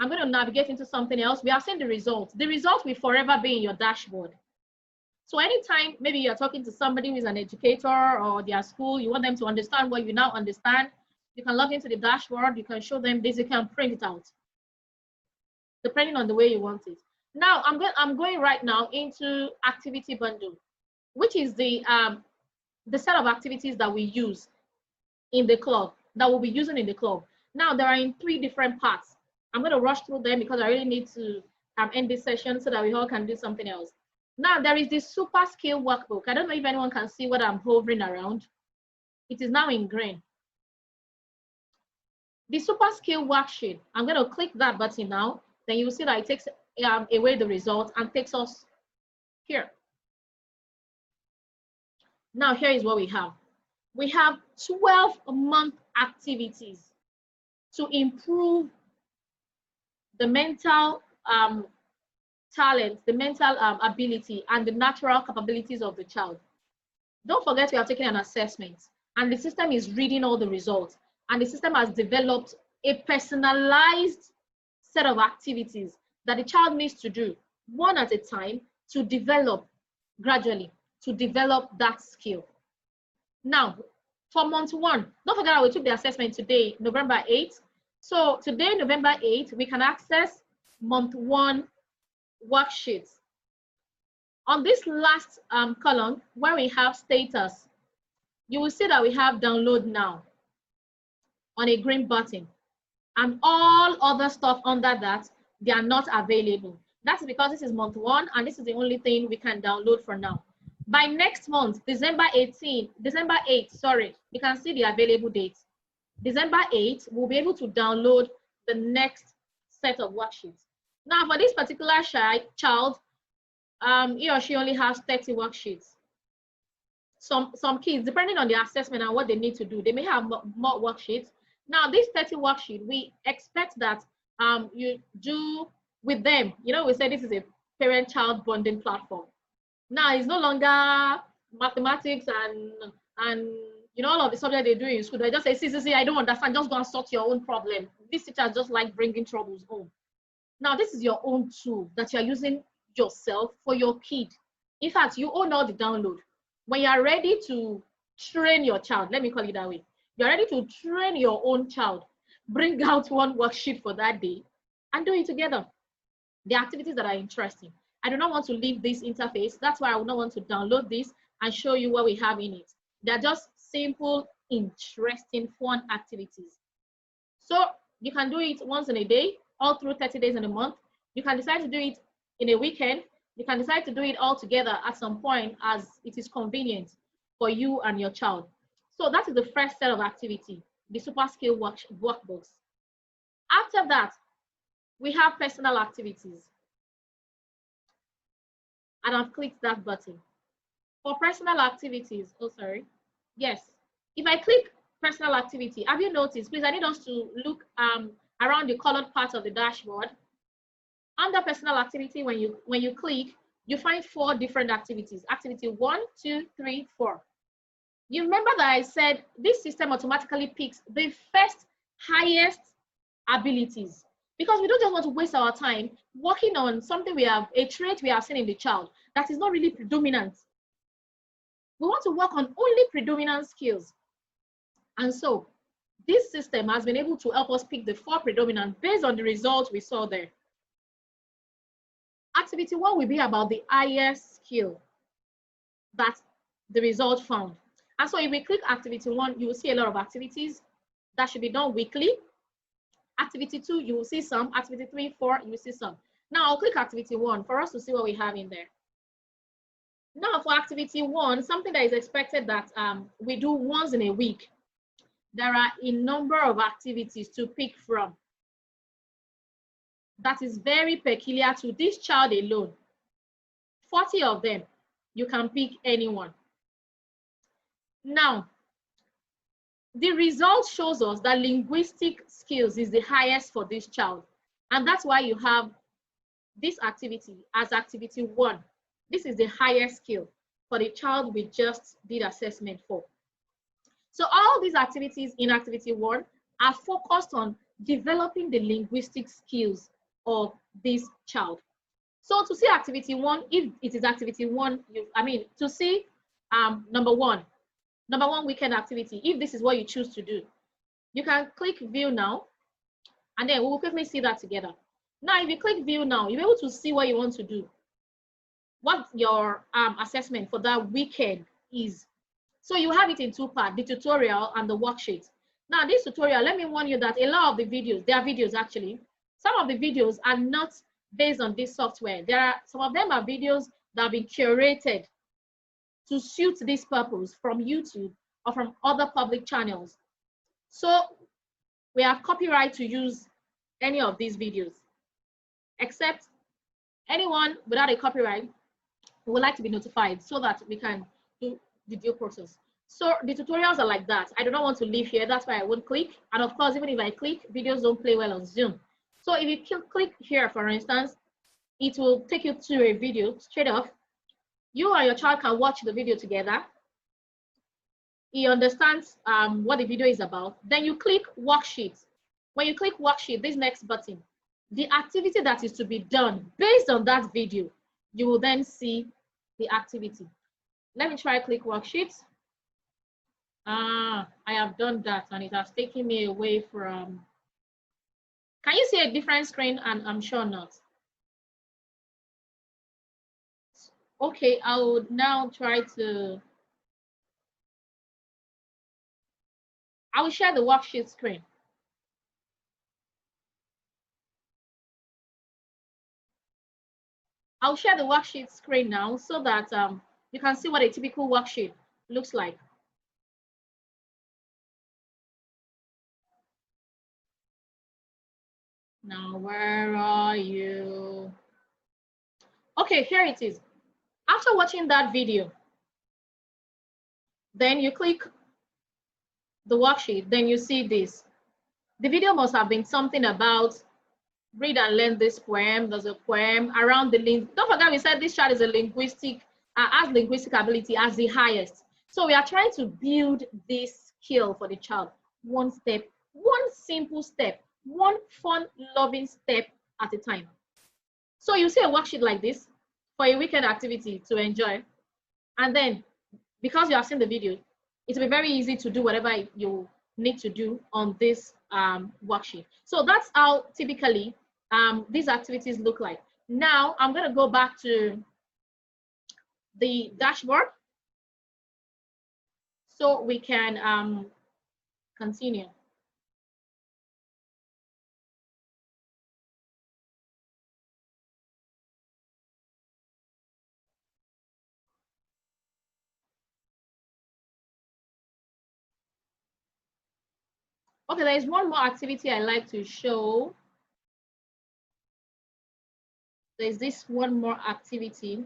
I'm going to navigate into something else. We have seen the results. The results will forever be in your dashboard. So anytime maybe you're talking to somebody who is an educator or their school, you want them to understand what you now understand, you can log into the dashboard, you can show them this, you can print it out, depending on the way you want it. Now, I'm going right now into activity bundle, which is the set of activities that we use in the club, that we'll be using in the club. Now, there are in 3 different parts. I'm going to rush through them because I really need to end this session so that we all can do something else. Now, there is this super skill workbook. I don't know if anyone can see what I'm hovering around. It is now in green. The super skill worksheet, I'm going to click that button now. Then you will see that it takes away the results and takes us here. Now, here is what we have. We have 12-month activities to improve the mental talent, the mental ability, and the natural capabilities of the child. Don't forget we have taken an assessment, and the system is reading all the results, and the system has developed a personalized set of activities that the child needs to do one at a time to develop gradually, to develop that skill. Now, for month 1, don't forget that we took the assessment today, November 8th. So today, November 8th, we can access month 1 worksheets. On this last column, where we have status, you will see that we have download now on a green button. And all other stuff under that, they are not available. That's because this is month 1, and this is the only thing we can download for now. By next month, December 8th, sorry, you can see the available dates. December 8th, we'll be able to download the next set of worksheets. Now, for this particular child, he or she only has 30 worksheets. Some kids, depending on the assessment and what they need to do, they may have more worksheets. Now, this 30 worksheet, we expect that you do with them. You know, we say this is a parent-child bonding platform. Now, it's no longer mathematics and you know, all of the subject they do in school. They just say, see, I don't understand. Just go and sort your own problem. These teachers just like bringing troubles home. Now, this is your own tool that you're using yourself for your kid. In fact, you own all the download. When you're ready to train your child, let me call it that way, you're ready to train your own child, bring out one worksheet for that day and do it together. The activities that are interesting. I do not want to leave this interface. That's why I would not want to download this and show you what we have in it. They're just simple, interesting, fun activities. So you can do it once in a day, all through 30 days in a month. You can decide to do it in a weekend. You can decide to do it all together at some point as it is convenient for you and your child. So that is the first set of activity, the super skill workbooks. After that, we have personal activities. And I've clicked that button. For personal activities, yes. If I click personal activity, have you noticed, please, I need us to look around the colored part of the dashboard. Under personal activity, when you click, you find 4 different activities. Activity 1, 2, 3, 4. You remember that I said this system automatically picks the first highest abilities, because we don't just want to waste our time working on something a trait we have seen in the child that is not really predominant. We want to work on only predominant skills. And so this system has been able to help us pick the 4 predominant based on the results we saw there. Activity 1 will be about the highest skill that the result found. And so if we click activity 1, you will see a lot of activities that should be done weekly. Activity 2, you will see some. Activity 3, 4, you will see some. Now I'll click activity 1 for us to see what we have in there. Now for activity 1, something that is expected that we do once in a week. There are a number of activities to pick from. That is very peculiar to this child alone. 40 of them, you can pick anyone. Now, the result shows us that linguistic skills is the highest for this child. And that's why you have this activity as activity 1. This is the highest skill for the child we just did assessment for. So all these activities in activity 1 are focused on developing the linguistic skills of this child. So to see activity one, if it is activity one, to see number one weekend activity, if this is what you choose to do, you can click view now, and then we will quickly see that together. Now, if you click view now, you'll be able to see what you want to do, what your assessment for that weekend is. So you have it in two parts, the tutorial and the worksheet. Now, this tutorial, let me warn you that a lot of the videos, they are videos actually, some of the videos are not based on this software. Some of them are videos that have been curated to suit this purpose from YouTube or from other public channels. So we have copyright to use any of these videos, except anyone without a copyright would like to be notified so that we can do the due process. So the tutorials are like that. I do not want to leave here. That's why I won't click. And of course, even if I click, videos don't play well on Zoom. So if you click here, for instance, it will take you to a video straight off. You and your child can watch the video together. He understands what the video is about. Then you click worksheet. When you click worksheet, this next button, the activity that is to be done based on that video, you will then see the activity. Let me try click worksheet. I have done that and it has taken me away from. Can you see a different screen? And I'm sure not. Okay, I would now try to. I will share the worksheet screen. I'll share the worksheet screen now so that you can see what a typical worksheet looks like. Now, where are you? Okay, here it is. After watching that video, then you click the worksheet, then you see this. The video must have been something about read and learn this poem. There's a poem around the link. Don't forget we said this child is a linguistic, has linguistic ability as the highest. So we are trying to build this skill for the child. One step, one simple step, one fun, loving step at a time. So you see a worksheet like this for a weekend activity to enjoy. And then because you have seen the video, it will be very easy to do whatever you need to do on this worksheet. So that's how typically these activities look like. Now I'm going to go back to the dashboard so we can continue. Okay, there is one more activity I like to show. There's this one more activity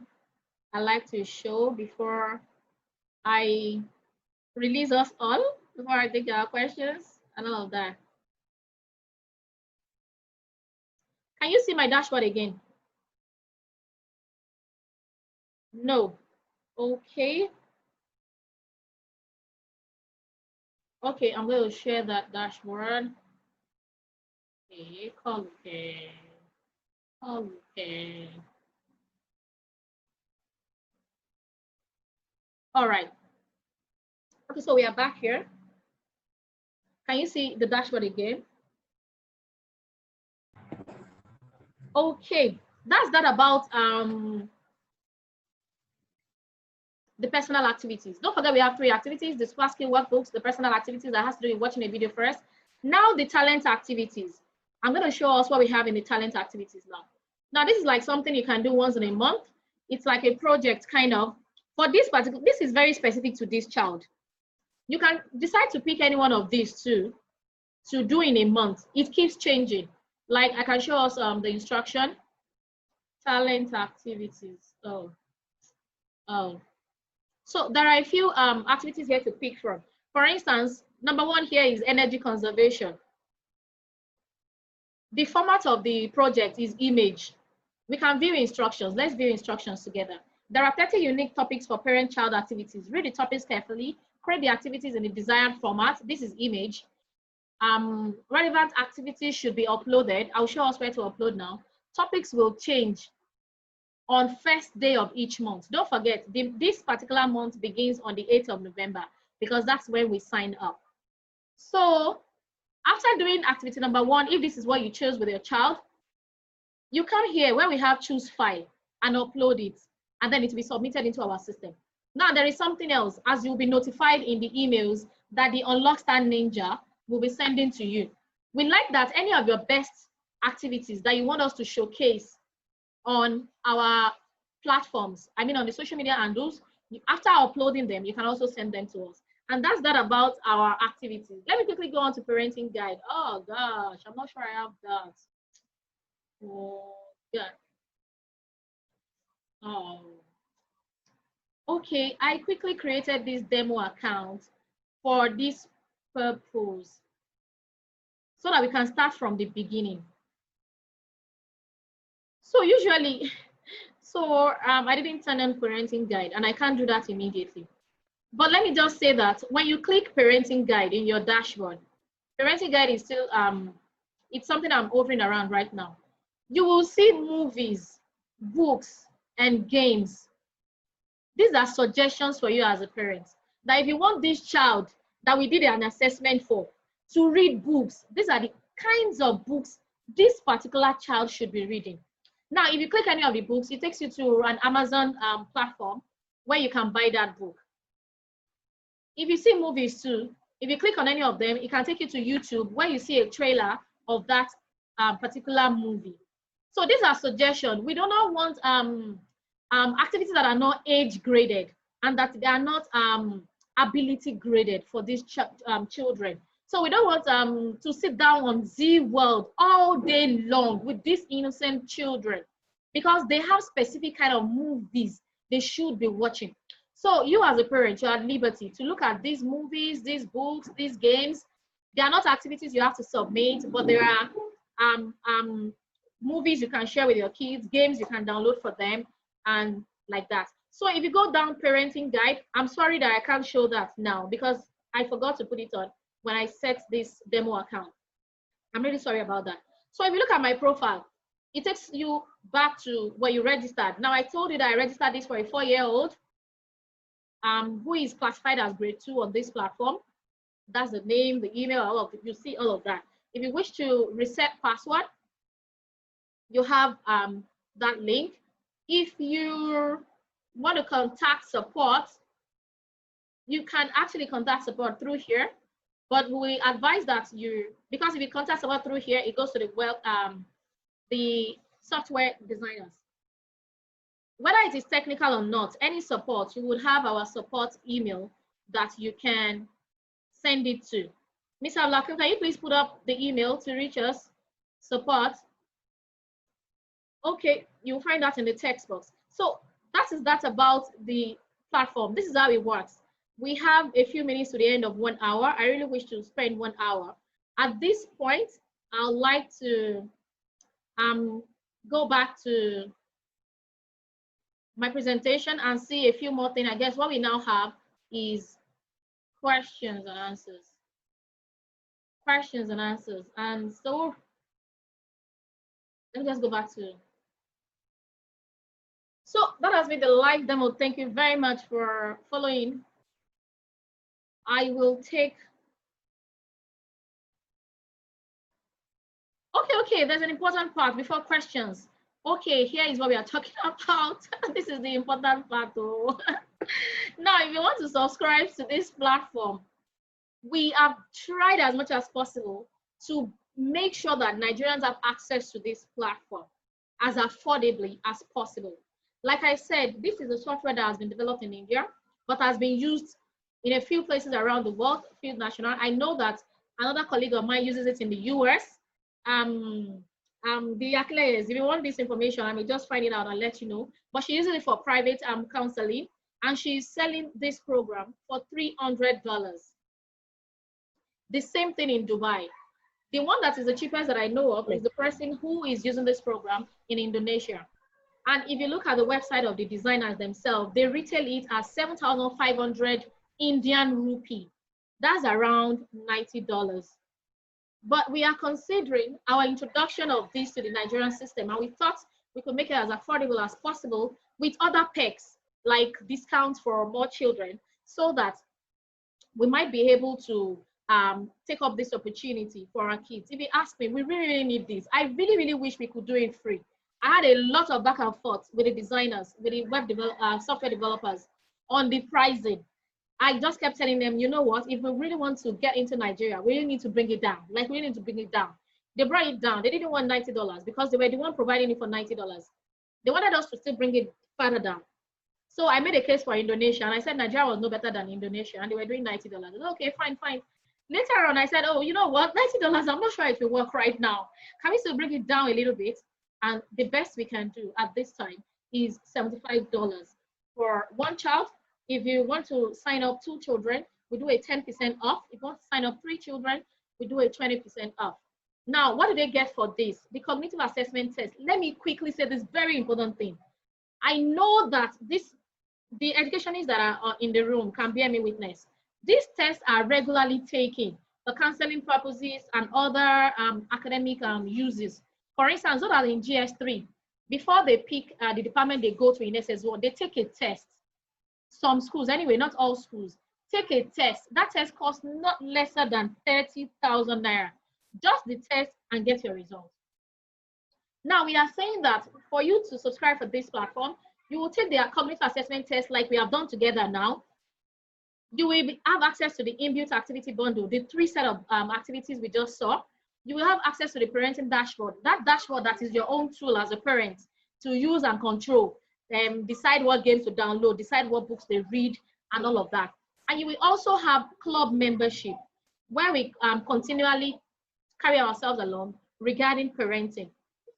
I like to show before I release us all, before I take our questions and all of that. Can you see my dashboard again? No. Okay. Okay, I'm going to share that dashboard. Okay, okay. Okay. All right. Okay, so we are back here. Can you see the dashboard again? Okay, that's that about the personal activities. Don't forget we have 3 activities: the smart skill workbooks, the personal activities that has to do with watching a video first. Now the talent activities. I'm going to show us what we have in the talent activities now. Now this is like something you can do once in a month. It's like a project kind of. For this particular, this is very specific to this child. You can decide to pick any one of these two to do in a month. It keeps changing. Like I can show us the instruction. Talent activities. Oh. So there are a few activities here to pick from. For instance, number 1 here is energy conservation. The format of the project is image. We can view instructions. Let's view instructions together. There are 30 unique topics for parent-child activities. Read the topics carefully. Create the activities in the desired format. This is image. Relevant activities should be uploaded. I'll show us where to upload now. Topics will change on first day of each month. Don't forget, this particular month begins on the 8th of November because that's when we sign up. So after doing activity number 1, if this is what you chose with your child, you come here where we have choose file and upload it, and then it will be submitted into our system. Now there is something else, as you'll be notified in the emails that the Unlockstar Ninja will be sending to you. We like that any of your best activities that you want us to showcase on our platforms, I mean on the social media handles, after uploading them, you can also send them to us. And that's that about our activities. Let me quickly go on to parenting guide. Oh gosh, I'm not sure I have that. Oh, yeah. Oh. Okay, I quickly created this demo account for this purpose so that we can start from the beginning. So usually, I didn't turn on parenting guide and I can't do that immediately. But let me just say that when you click parenting guide in your dashboard, parenting guide is still, it's something I'm hovering around right now. You will see movies, books, and games. These are suggestions for you as a parent. That if you want this child that we did an assessment for to read books, these are the kinds of books this particular child should be reading. Now, if you click any of the books, it takes you to an Amazon platform where you can buy that book. If you see movies too, if you click on any of them, it can take you to YouTube where you see a trailer of that particular movie. So these are suggestions. We do not want activities that are not age graded and that they are not ability graded for these children. So we don't want to sit down on Z World all day long with these innocent children because they have specific kind of movies they should be watching. So you as a parent, you are at liberty to look at these movies, these books, these games. They are not activities you have to submit, but there are movies you can share with your kids, games you can download for them, and like that. So if you go down parenting guide, I'm sorry that I can't show that now because I forgot to put it on when I set this demo account. I'm really sorry about that. So if you look at my profile, it takes you back to where you registered. Now I told you that I registered this for a 4-year-old who is classified as grade 2 on this platform. That's the name, the email, all of it. You see all of that. If you wish to reset password, you have that link. If you want to contact support, you can actually contact support through here, but we advise that because if you contact support through here, it goes to the software designers. Whether it is technical or not, any support, you would have our support email that you can send it to. Ms. Ablakim, can you please put up the email to reach us? Support. Okay, you'll find that in the text box. So that about the platform. This is how it works. We have a few minutes to the end of 1 hour. I really wish to spend 1 hour. At this point, I'd like to go back to my presentation and see a few more things. I guess what we now have is questions and answers. Questions and answers. And so let me just go back to. So that has been the live demo. Thank you very much for following. I will take. Okay, there's an important part before questions. Okay, here is what we are talking about. This is the important part though. Now, if you want to subscribe to this platform, we have tried as much as possible to make sure that Nigerians have access to this platform as affordably as possible. Like I said, this is a software that has been developed in India, but has been used in a few places around the world, field national. I know that another colleague of mine uses it in the US. The Achilles, if you want this information, I may just find it out and let you know. But she uses it for private counseling, and she's selling this program for $300. The same thing in Dubai. The one that is the cheapest that I know of is the person who is using this program in Indonesia. And if you look at the website of the designers themselves, they retail it as 7,500 Indian rupee. That's around $90. But we are considering our introduction of this to the Nigerian system, and we thought we could make it as affordable as possible with other perks like discounts for more children, so that we might be able to take up this opportunity for our kids. If you ask me, we really, really need this. I really, really wish we could do it free. I had a lot of back and forth with the designers, with the software developers on the pricing. I just kept telling them, you know what, if we really want to get into Nigeria, we really need to bring it down. Like, we need to bring it down. They brought it down. They didn't want $90 because they were the one providing it for $90. They wanted us to still bring it further down. So I made a case for Indonesia, and I said Nigeria was no better than Indonesia, and they were doing $90. I said, okay, fine, fine. Later on, I said, oh, you know what, $90, I'm not sure it will work right now. Can we still bring it down a little bit? And the best we can do at this time is $75 for one child. If you want to sign up 2 children, we do a 10% off. If you want to sign up 3 children, we do a 20% off. Now, what do they get for this? The cognitive assessment test. Let me quickly say this very important thing. I know that the educationists that are in the room can bear me witness. These tests are regularly taken for counseling purposes and other academic uses. For instance, those are in GS3. Before they pick the department they go to in SS1, they take a test. Some schools, anyway, not all schools, take a test. That test costs not lesser than 30,000 naira. Just the test and get your results. Now, we are saying that for you to subscribe for this platform, you will take the cognitive assessment test like we have done together now. You will have access to the inbuilt activity bundle, the 3 set of activities we just saw. You will have access to the parenting dashboard. That dashboard that is your own tool as a parent to use and control. Decide what games to download, decide what books they read, and all of that. And you will also have club membership, where we continually carry ourselves along regarding parenting.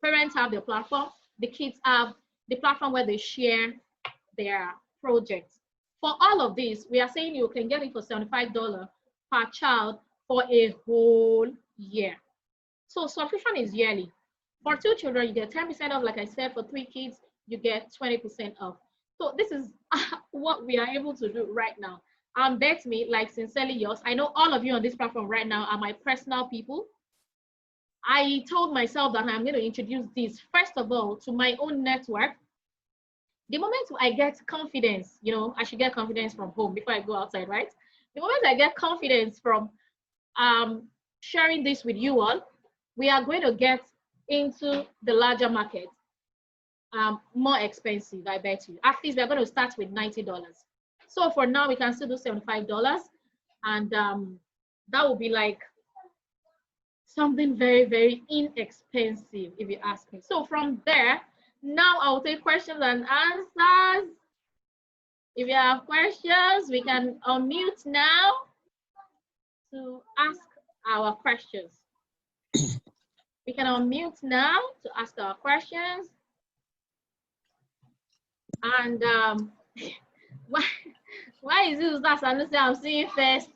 Parents have their platform, the kids have the platform where they share their projects. For all of this, we are saying you can get it for $75 per child for a whole year. So subscription is yearly. For 2 children, you get 10% off. Like I said, for 3 kids, you get 20% off. So this is what we are able to do right now. Bet me, like sincerely yours, I know all of you on this platform right now are my personal people. I told myself that I'm going to introduce this, first of all, to my own network. The moment I get confidence, you know, I should get confidence from home before I go outside, right? The moment I get confidence from sharing this with you all, we are going to get into the larger market. More expensive, I bet you. At least we're going to start with $90. So for now, we can still do $75. And that will be like something very, very inexpensive, if you ask me. So from there, now I'll take questions and answers. If you have questions, we can unmute now to ask our questions. We can unmute now to ask our questions. And why is it that I'm seeing first?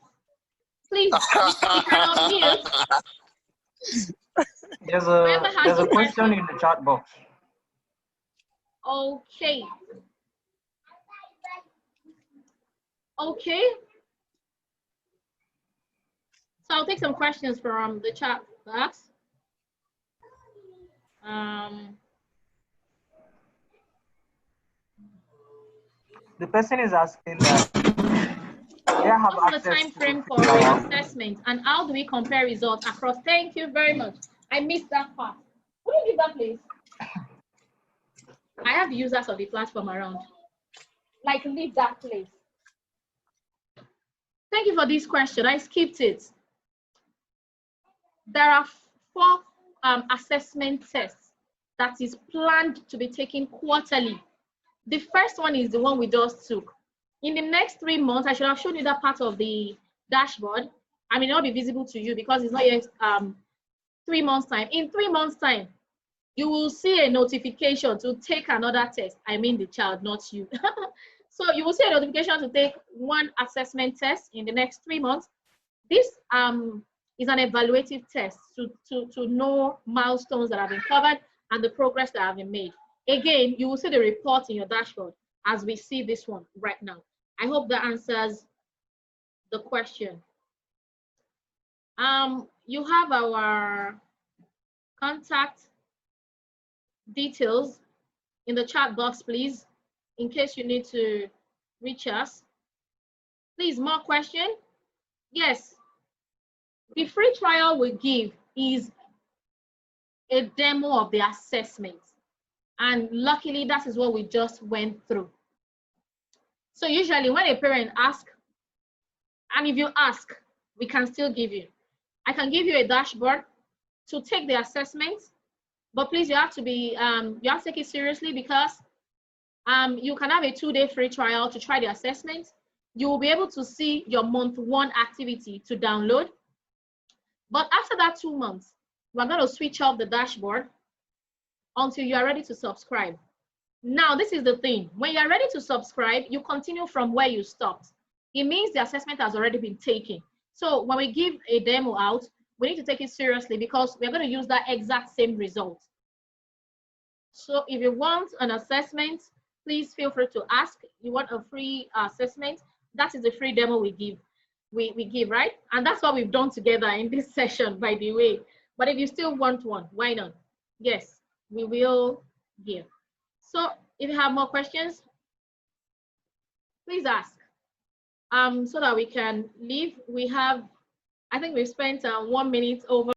Please, you can unmute. There's a question in the chat box. Okay. Okay. So I'll take some questions from the chat box. The person is asking that what's the time frame for reassessment and how do we compare results across? Thank you very much. I missed that part. Would you give that, please? I have users of the platform around. Like, leave that place. Thank you for this question. I skipped it. There are 4 assessment tests that is planned to be taken quarterly. The first one is the one we just took. In the next 3 months, I should have shown you that part of the dashboard. I mean, it will not be visible to you because it's not yet 3 months time. In 3 months time, you will see a notification to take another test. I mean the child, not you. So you will see a notification to take 1 assessment test in the next 3 months. This is an evaluative test to know milestones that have been covered and the progress that have been made. Again, you will see the report in your dashboard as we see this one right now. I hope that answers the question. you have our contact details in the chat box, please, in case you need to reach us. Please, more question? Yes. The free trial we give is a demo of the assessment. And luckily, that is what we just went through. So usually when a parent asks, and if you ask, we can still give you. I can give you a dashboard to take the assessment, but please, you have to be, you have to take it seriously, because you can have a 2-day free trial to try the assessment. You will be able to see your month 1 activity to download. But after that 2 months, we're going to switch off the dashboard until you are ready to subscribe. Now, this is the thing. When you are ready to subscribe, you continue from where you stopped. It means the assessment has already been taken. So when we give a demo out, we need to take it seriously, because we're going to use that exact same result. So if you want an assessment, please feel free to ask. You want a free assessment? That is the free demo we give. We give, right? And that's what we've done together in this session, by the way. But if you still want one, why not? Yes, we will give. So if you have more questions, please ask, so that we can leave. We have, I think we've spent 1 minute over.